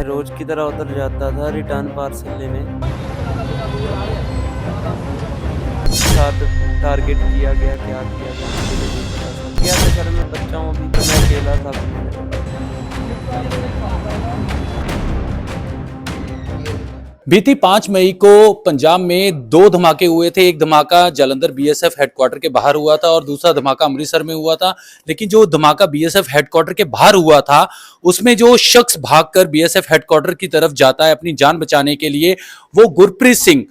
रोज की तरह उधर जाता था रिटर्न पार्सल लेने। साथ टारगेट किया गया, क्या किया गया मुझे भी नहीं पता सर। गया था सर, मैं बच्चा हूँ अभी, तो मैं अकेला था अभी मेरे। बीती 5 मई को पंजाब में दो धमाके हुए थे। एक धमाका जालंधर बीएसएफ हेडक्वार्टर के बाहर हुआ था और दूसरा धमाका अमृतसर में हुआ था। लेकिन जो धमाका बीएसएफ हेडक्वार्टर के बाहर हुआ था, उसमें जो शख्स भागकर बीएसएफ हेडक्वार्टर की तरफ जाता है अपनी जान बचाने के लिए, वो गुरप्रीत सिंह,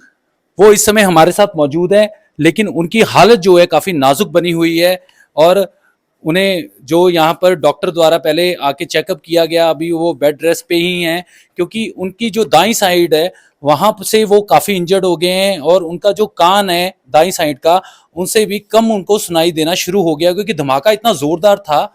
वो इस समय हमारे साथ मौजूद है। लेकिन उनकी हालत जो है काफी नाजुक बनी हुई है और उन्हें जो यहाँ पर डॉक्टर द्वारा पहले आके चेकअप किया गया, अभी वो बेड रेस्ट पे ही हैं, क्योंकि उनकी जो दाई साइड है वहां से वो काफी इंजर्ड हो गए हैं और उनका जो कान है दाई साइड का, उनसे भी कम उनको सुनाई देना शुरू हो गया, क्योंकि धमाका इतना जोरदार था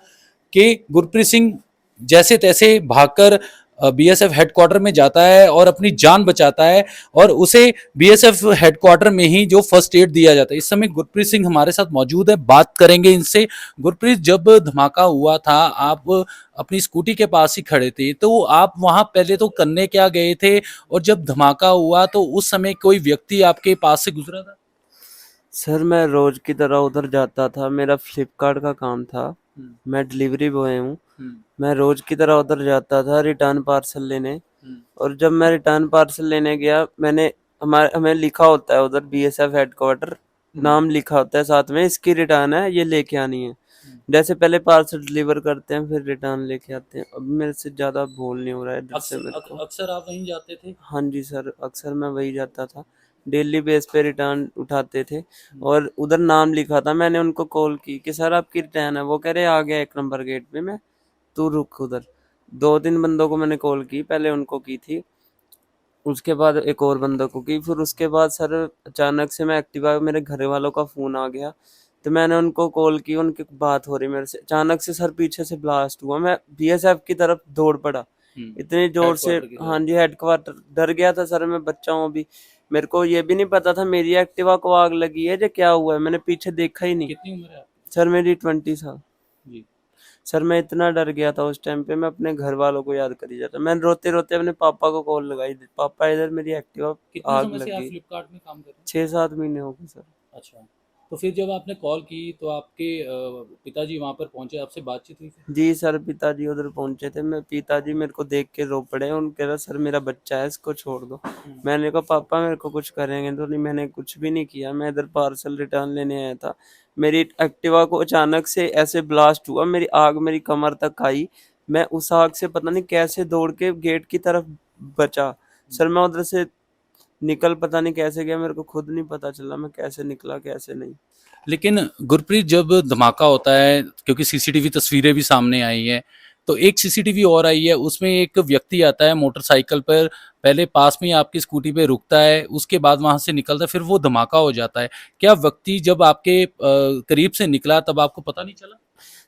कि गुरप्रीत सिंह जैसे तैसे भागकर बीएसएफ हेडक्वार्टर में जाता है और अपनी जान बचाता है और उसे बीएसएफ हेडक्वार्टर में ही जो फर्स्ट एड दिया जाता है। इस समय गुरप्रीत सिंह हमारे साथ मौजूद है, बात करेंगे इनसे। गुरप्रीत, जब धमाका हुआ था आप अपनी स्कूटी के पास ही खड़े थे, तो आप वहां पहले तो करने क्या गए थे, और जब धमाका हुआ तो उस समय कोई व्यक्ति आपके पास से गुजरा था? सर मैं रोज की तरह उधर जाता था, मेरा फ्लिपकार्ट का काम था। मैं डिलीवरी बॉय हूँ। मैं रोज की तरह उधर जाता था रिटर्न पार्सल लेने। और जब मैं रिटर्न पार्सल लेने गया, मैंने हमें लिखा होता है उधर बीएसएफ हेडक्वार्टर, नाम लिखा होता है साथ में, इसकी रिटर्न है, ये लेके आनी है। जैसे पहले पार्सल डिलीवर करते हैं फिर रिटर्न लेके आते हैं। अब मेरे से ज्यादा भूल नहीं हो रहा है इधर से मेरे को। अक्सर आप वहीं जाते थे? हाँ जी सर, अक्सर मैं वही जाता था। डेली बेस पे रिटर्न उठाते थे और उधर नाम लिखा था। मैंने उनको कॉल की कि सर आपकी रिटर्न है, वो कह रहे आ गया 1 नंबर गेट पे, मैं तू रुक उधर। 2-3 बंदों को मैंने कॉल की, पहले उनको की थी, उसके बाद एक और बंदों को की, फिर उसके बाद सर अचानक से मैं एक्टिवा, मेरे घर वालों का फोन आ गया, तो मैंने उनको कॉल की, उनकी बात हो रही मेरे से, अचानक से सर पीछे से ब्लास्ट हुआ, मैं बीएसएफ की तरफ दौड़ पड़ा इतनी जोर से। हेडक्वार्टर की हाँ तरफ? जी, हेडक्वार्टर। डर गया था सर, मैं बच्चा हूँ अभी, मेरे को ये भी नहीं पता था मेरी एक्टिवा को आग लगी है या क्या हुआ है, मैंने पीछे देखा ही नहीं। कितनी उम्र है आपकी? सर मेरी 20 साल। जी। सर मैं इतना डर गया था उस टाइम पे, मैं अपने घर वालों को याद करी जाता, मैंने रोते रोते अपने पापा को कॉल लगाई, पापा इधर मेरी एक्टिवा कितने आग समय से लग आप गई। फ्लिपकार्ट में काम कर रहे 6-7 महीने हो गए सर। हैं? अच्छा। तो फिर जब आपने कॉल की तो आपके पिताजी वहाँ पर पहुँचे, आपसे बातचीत हुई फिर? जी सर, पिताजी उधर पहुंचे थे, मैं पिताजी मेरे को देख के रो पड़े, उन कह रहा सर मेरा बच्चा है, इसको छोड़ दो। मैंने कहा पापा मेरे को कुछ करेंगे तो नहीं, मैंने कुछ भी नहीं किया, मैं इधर पार्सल रिटर्न लेने आया था। मेरी एक्टिवा को अचानक से ऐसे ब्लास्ट हुआ, मेरी आग मेरी कमर तक आई, मैं उस आग से पता नहीं कैसे दौड़ के गेट की तरफ बचा। सर मैं उधर से निकल पता नहीं कैसे गया, मेरे को खुद नहीं पता चला मैं कैसे निकला कैसे नहीं। लेकिन गुरप्रीत, जब धमाका होता है, क्योंकि सीसीटीवी तस्वीरें भी सामने आई हैं, तो एक सीसीटीवी और आई है, उसमें एक व्यक्ति आता है मोटरसाइकिल पर, पहले पास में ही आपकी स्कूटी पे रुकता है, उसके बाद वहां से निकलता है, फिर वो धमाका हो जाता है। क्या व्यक्ति जब आपके करीब से निकला तब आपको पता नहीं चला?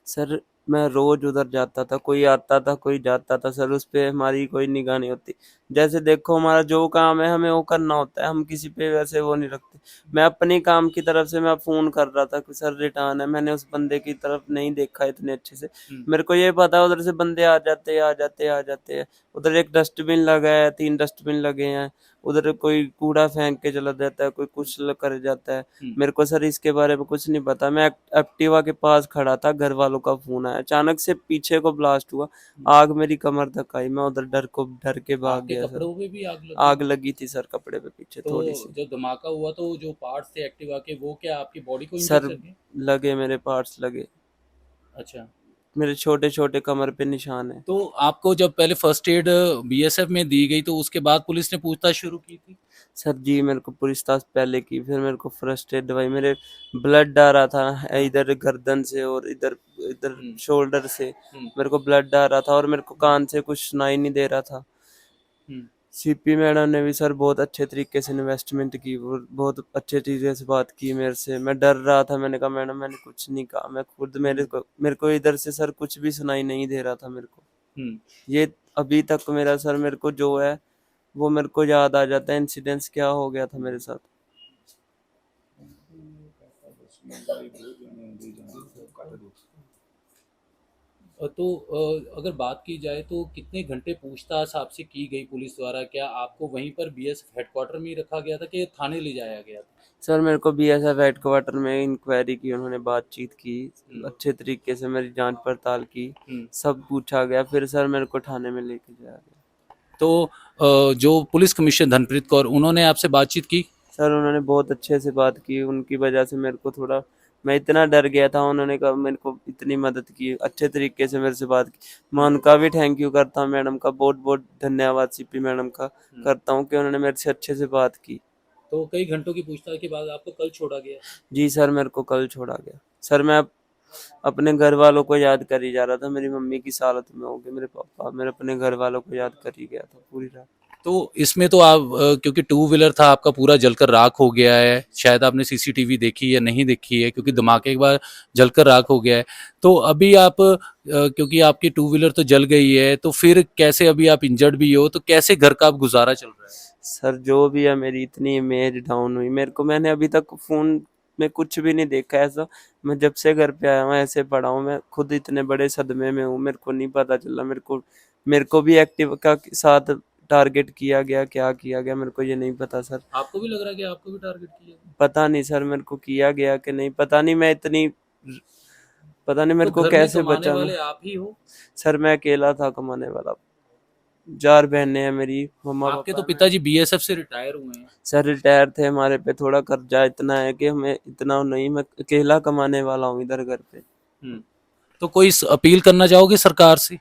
सर मैं रोज उधर जाता था, कोई आता था कोई जाता था सर, उस पे हमारी कोई निगाह नहीं होती। जैसे देखो हमारा जो काम है हमें वो करना होता है, हम किसी पे वैसे वो नहीं रखते। मैं अपने काम की तरफ से मैं फोन कर रहा था कि सर रिटर्न है, मैंने उस बंदे की तरफ नहीं देखा इतने अच्छे से। मेरे को ये पता है उधर से बंदे आ जाते हैं आ जाते हैं आ जाते हैं। उधर एक डस्टबिन लगा है, 3 डस्टबिन लगे हैं, उधर कोई कूड़ा फेंक के चला जाता है, कोई कुछ कर जाता है। मेरे को सर इसके बारे में कुछ नहीं पता, मैं एक्टिवा के पास खड़ा था, घर वालों का फोन आया, अचानक से पीछे को ब्लास्ट हुआ, आग मेरी कमर तक आई, मैं उधर डर के भाग आपके गया सर। कपड़ों पे भी आग लग गई? आग लगी थी सर कपड़े पे पीछे तो थोड़ी सी। जब धमाका हुआ तो जो पार्ट्स थे एक्टिवा के, वो क्या आपकी बॉडी को इंजर सर कर गए? लगे, मेरे पार्ट्स लगे, अच्छा। मेरे छोटे छोटे कमर पे निशान है। तो आपको जब पहले फर्स्ट एड बीएसएफ में दी गई तो उसके बाद पुलिस ने पूछताछ शुरू की थी? सर जी मेरे को पूछताछ पहले की, फिर मेरे को फर्स्ट एड दवाई, मेरे ब्लड आ रहा था इधर गर्दन से और इधर इधर हम्म। शोल्डर से, हम्म। मेरे को ब्लड आ रहा था और मेरे को कान से कुछ सुनाई नहीं दे रहा था। हम्म। सीपी मैडम ने भी सर बहुत अच्छे तरीके से इन्वेस्टमेंट की, वो बहुत अच्छे तरीके से बात की मेरे से। मैं डर रहा था, मैंने कहा मैडम मैंने कुछ नहीं कहा, मैं खुद मेरे को इधर से सर कुछ भी सुनाई नहीं दे रहा था मेरे को। हम्म। ये अभी तक मेरा सर, मेरे को जो है वो मेरे को याद आ जाता है, इंसिडेंस क्या हो गया था मेरे साथ। अगर बात की जाए तो कितने घंटे पूछताछ आपसे की गई पुलिस द्वारा? क्या आपको वहीं पर बीएसएफ हेडक्वार्टर में ही रखा गया था कि थाने ले जाया गया था? सर मेरे को बीएसएफ हेडक्वार्टर में इंक्वायरी की, उन्होंने बातचीत की, हम्म, अच्छे तरीके से मेरी जांच पड़ताल की, हम्म। सब पूछा गया, फिर सर मेरे को थाने में लेके जाया गया। तो जो पुलिस कमिश्नर धनप्रीत कौर, उन्होंने आपसे बातचीत की? सर उन्होंने बहुत अच्छे से बात की, उनकी वजह से मेरे को थोड़ा, मैं इतना डर गया था, उन्होंने कहा मेरे को इतनी मदद की, अच्छे तरीके से मेरे से बात की। मैं उनका भी थैंक यू करता हूँ, मैडम का बहुत बहुत धन्यवाद, सीपी मैडम का करता हूँ कि उन्होंने मेरे से अच्छे से बात की। तो कई घंटों की पूछताछ के बाद आपको कल छोड़ा गया? जी सर, मेरे को कल छोड़ा गया। सर मैं अपने घर वालों को याद कर ही जा रहा था, मेरी मम्मी किस हालत में होंगे, मेरे पापा, मेरे अपने घर वालों को याद कर ही गया था पूरी रात। तो इसमें तो आप क्योंकि टू व्हीलर था आपका, पूरा जलकर राख हो गया है। शायद आपने सीसीटीवी देखी या नहीं देखी है, क्योंकि धमाके के बाद जलकर राख हो गया है। तो अभी आप क्योंकि आपकी टू व्हीलर तो जल गई है, तो फिर कैसे, अभी आप इंजर्ड भी हो, तो कैसे घर का आप गुजारा चल रहा है? सर जो भी है, मेरी इतनी इमेज डाउन हुई, मेरे को, मैंने अभी तक फोन में कुछ भी नहीं देखा ऐसा। मैं जब से घर पे आया हूँ ऐसे पड़ा हूँ, मैं खुद इतने बड़े सदमे में हूँ, मेरे को नहीं पता चला। मेरे को भी एक्टिव का साथ टारगेट किया गया, क्या किया गया मेरे को ये नहीं पता सर। आपको भी लग रहा है कि आपको भी टारगेट किया गया? पता नहीं सर, मेरे को किया गया कि नहीं, पता नहीं, मैं इतनी, पता नहीं तो मेरे को घर में कैसे कमाने बचा मैं। वाले आप ही हो? सर मैं अकेला था कमाने वाला, 4 बहनें हैं मेरी, मम्मा आपके तो पापा हैं, मैं। पिताजी बीएसएफ से रिटायर हुए हैं। सर रिटायर थे, हमारे पे थोड़ा कर्जा इतना है कि हमें इतना नहीं, मैं अकेला कमाने वाला हूँ इधर घर पे। हम्म। तो कोई अपील करना चाहोगे सरकार से?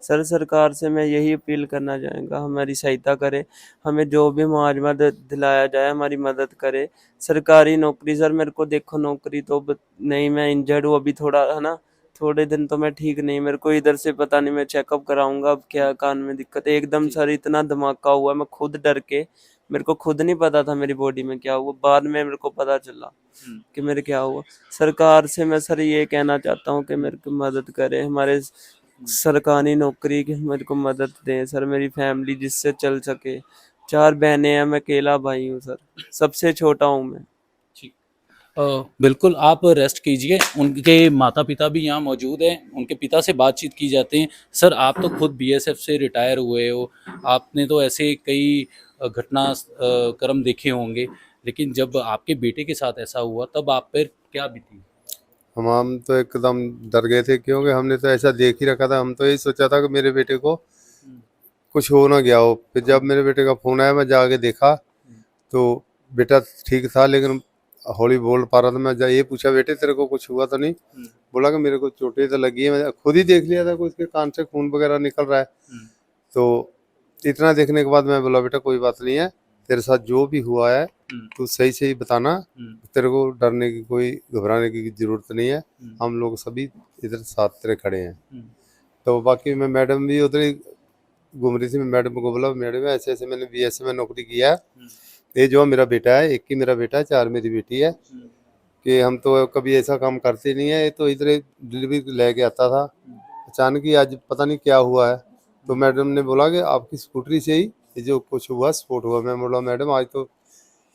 सर सरकार से मैं यही अपील करना चाहूँगा, हमारी सहायता करे, हमें जो भी मुआवजा दिलाया जाए, हमारी मदद करे। सरकारी नौकरी, सर मेरे को देखो नौकरी तो नहीं, मैं इंजर्ड हूँ अभी थोड़ा, है ना, थोड़े दिन तो मैं ठीक नहीं, मेरे को इधर से पता नहीं, मैं चेकअप कराऊंगा अब क्या कान में दिक्कत है। एकदम जी। सर इतना धमाका हुआ, मैं खुद डर के, मेरे को खुद नहीं पता था मेरी बॉडी में क्या हुआ, बाद में मेरे को पता चला हम्म, कि मेरे क्या हुआ। सरकार से मैं सर ये कहना चाहता हूँ कि मेरे को मदद करे, हमारे हम्म। सरकारी नौकरी की मेरे को मदद दें सर, मेरी फैमिली जिससे चल सके। 4 बहनें हैं, मैं अकेला भाई हूँ सर, सबसे छोटा हूँ मैं। ठीक। बिल्कुल, आप रेस्ट कीजिए। उनके माता पिता भी यहाँ मौजूद हैं, उनके पिता से बातचीत की जाते हैं। सर, आप तो खुद बीएसएफ से रिटायर हुए हो, आपने तो ऐसे कई क्रम देखे होंगे, लेकिन जब आपके बेटे के साथ ऐसा हुआ तब आप पर क्या बीती? हम तो एकदम डर गए थे, क्योंकि हमने तो ऐसा देख ही रखा था। हम तो यही सोचा था कि मेरे बेटे को कुछ हो ना गया हो। फिर जब मेरे बेटे का फ़ोन आया, मैं जाके देखा तो बेटा ठीक था, लेकिन हौली बोल पा रहा था। मैं ये पूछा, बेटे तेरे को कुछ हुआ तो नहीं? बोला कि मेरे को चोटें तो लगी है। मैं खुद ही देख लिया था कि उसके कान से खून वगैरह निकल रहा है। तो इतना देखने के बाद मैं बोला, बेटा कोई बात नहीं है, तेरे साथ जो भी हुआ है तू सही सही बताना, तेरे को डरने की, कोई घबराने की जरूरत नहीं है, हम लोग सभी इधर साथ तेरे खड़े हैं। तो बाकी मैं, मैडम भी उधर ही घूम रही थी, मैं मैडम को बोला, मैडम ऐसे ऐसे मैंने बीएसएफ में नौकरी किया है, ये जो मेरा बेटा है, एक ही मेरा बेटा है, 4 मेरी बेटी है, कि हम तो कभी ऐसा काम करते नहीं है। ये तो इधर डिलीवरी लेके आता था, अचानक ही आज पता नहीं क्या हुआ है। तो मैडम ने बोला कि आपकी स्कूटरी से ही ये जो कुछ हुआ, स्पॉट हुआ। मैं बोला, मैडम आज तो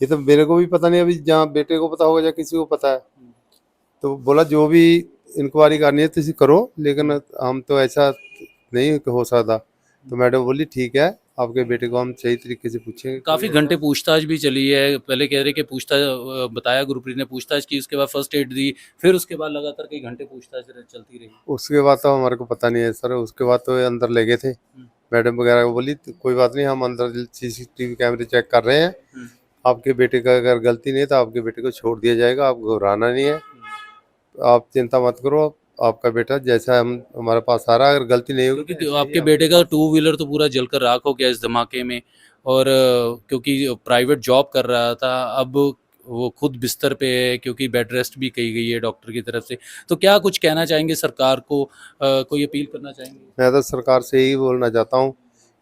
ये तो मेरे को भी पता नहीं, अभी जहाँ बेटे को पता होगा या किसी को पता है। तो बोला जो भी इंक्वायरी करनी है तुम करो, लेकिन हम तो ऐसा नहीं हो सकता। तो मैडम बोली ठीक है, आपके बेटे को हम सही तरीके से पूछेंगे। काफ़ी घंटे पूछताछ भी चली है। पहले कह रहे कि पूछताछ बताया, गुरप्रीत ने पूछताछ की, उसके बाद फर्स्ट एड दी, फिर उसके बाद लगातार कई घंटे पूछताछ चलती रही। उसके बाद तो हमारे को पता नहीं है सर, उसके बाद तो ये अंदर ले गए थे। मैडम वगैरह को बोली तो कोई बात नहीं, हम अंदर सीसीटीवी कैमरे चेक कर रहे हैं, आपके बेटे का अगर गलती नहीं है तो आपके बेटे को छोड़ दिया जाएगा, आप घबराना नहीं है, आप चिंता मत करो, आपका बेटा जैसा हम हमारे पास आ रहा है, अगर गलती नहीं होगी तो क्योंकि ऐसे ही आपके आप बेटे का टू व्हीलर तो पूरा जलकर राख हो गया इस धमाके में, और क्योंकि प्राइवेट जॉब कर रहा था, अब वो खुद बिस्तर पे है, क्योंकि बेड रेस्ट भी कही गई है डॉक्टर की तरफ से। तो क्या कुछ कहना चाहेंगे सरकार को, कोई अपील करना चाहेंगे? मैं तो सरकार से यही बोलना चाहता हूँ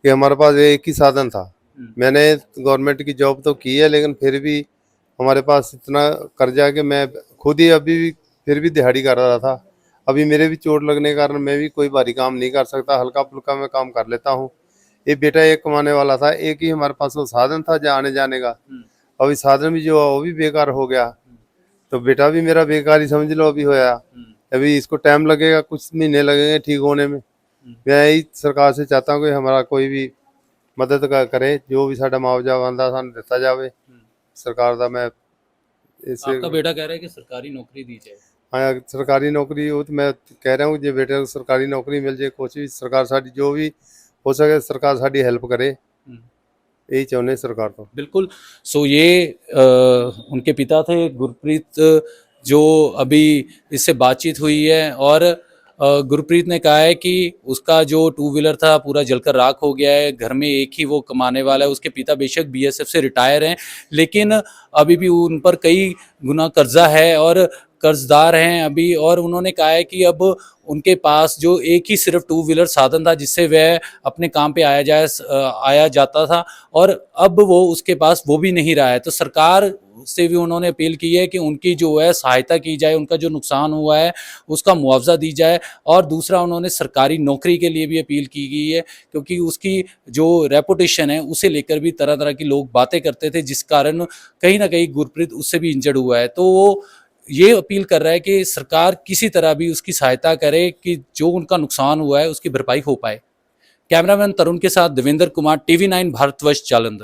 कि हमारे पास एक ही साधन था। मैंने गवर्नमेंट की जॉब तो की है, लेकिन फिर भी हमारे पास इतना कर्जा है कि मैं खुद ही अभी भी फिर भी दिहाड़ी कर रहा था। अभी मेरे भी चोट लगने के कारण मैं भी कोई भारी काम नहीं कर सकता, हल्का फुल्का मैं काम कर लेता हूँ। ये बेटा एक कमाने वाला था, एक ही हमारे पास वो साधन था आने जाने का। अभी साधन भी जो है वो भी बेकार हो गया, तो बेटा भी मेरा बेकार ही समझ लो अभी होया। अभी इसको टाइम लगेगा, कुछ महीने लगेंगे ठीक होने में। मैं यही सरकार से चाहता हूँ कि हमारा कोई भी मदद करे, जो भी साडा मुआवजा बनता सानू दिता जाए सरकार दा। मैं इस आपका बेटा कह रहा है कि सरकारी नौकरी दी जाए। हाँ, सरकारी नौकरी हो तो मैं कह रहा हूँ जे बेटे को सरकारी नौकरी मिल जाए, कुछ भी सरकार साडी जो भी हो सके सरकार साडी हेल्प करे, यही चाਹੁੰਦੇ सरकार तो। बिल्कुल। सो ये उनके पिता थे गुरप्रीत, जो अभी इससे बातचीत हुई है, और गुरप्रीत ने कहा है कि उसका जो टू व्हीलर था पूरा जलकर राख हो गया है, घर में एक ही वो कमाने वाला है। उसके पिता बेशक बीएसएफ से रिटायर हैं, लेकिन अभी भी उन पर कई गुना कर्जा है और कर्जदार हैं अभी। और उन्होंने कहा है कि अब उनके पास जो एक ही सिर्फ टू व्हीलर साधन था जिससे वह अपने काम पे आया जाता था, और अब वो उसके पास वो भी नहीं रहा है। तो सरकार से भी उन्होंने अपील की है कि उनकी जो है सहायता की जाए, उनका जो नुकसान हुआ है उसका मुआवजा दी जाए। और दूसरा उन्होंने सरकारी नौकरी के लिए भी अपील की गई है, क्योंकि उसकी जो रेपुटेशन है उसे लेकर भी तरह तरह की लोग बातें करते थे, जिस कारण कहीं ना कहीं गुरप्रीत उससे भी इंजर्ड हुआ है। तो वो ये अपील कर रहा है कि सरकार किसी तरह भी उसकी सहायता करे कि जो उनका नुकसान हुआ है उसकी भरपाई हो पाए। कैमरामैन तरुण के साथ देवेंद्र कुमार, TV9 भारतवर्ष, जालंधर।